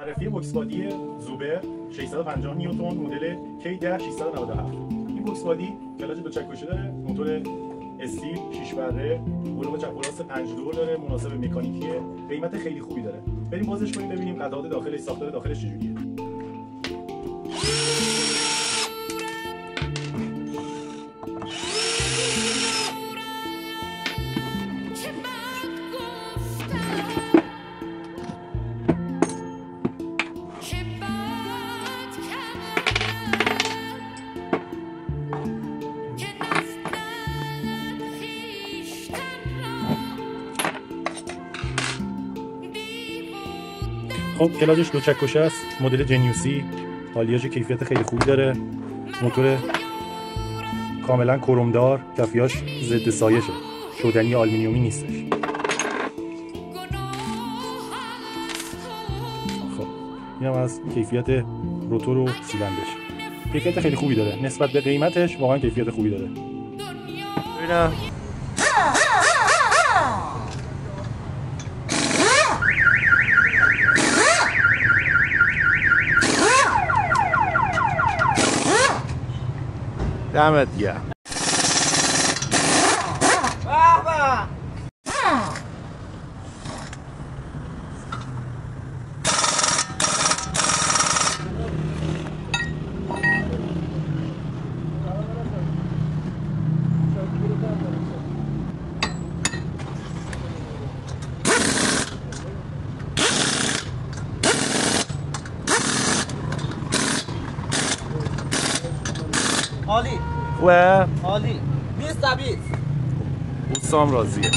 معرفی بوکس بادی زوبر 650 نیوتن مدل K10 697. این بوکس بادی کلاج دو چکشی داره، موتور استیل 6 بره، علوم چپ و راست 5 دور داره، مناسب مکانیکیه، قیمت خیلی خوبی داره. بریم بازش کنیم ببینیم قطعات داخلش، ساختار داخلش چجوریه. خب کلاجش دو چکشه است، مدل جنیوسی، حالیاژ کیفیت خیلی خوبی داره، موتور کاملا کرومدار، کفیاش ضد سایشه، شدنی آلومینیومی نیستش. خب اینم از کیفیت روتور و سیلندرش، کیفیت خیلی خوبی داره، نسبت به قیمتش واقعا کیفیت خوبی داره. ببینم دمت گرم. عالی و عالی 20 تا 20 دوستام راضیه.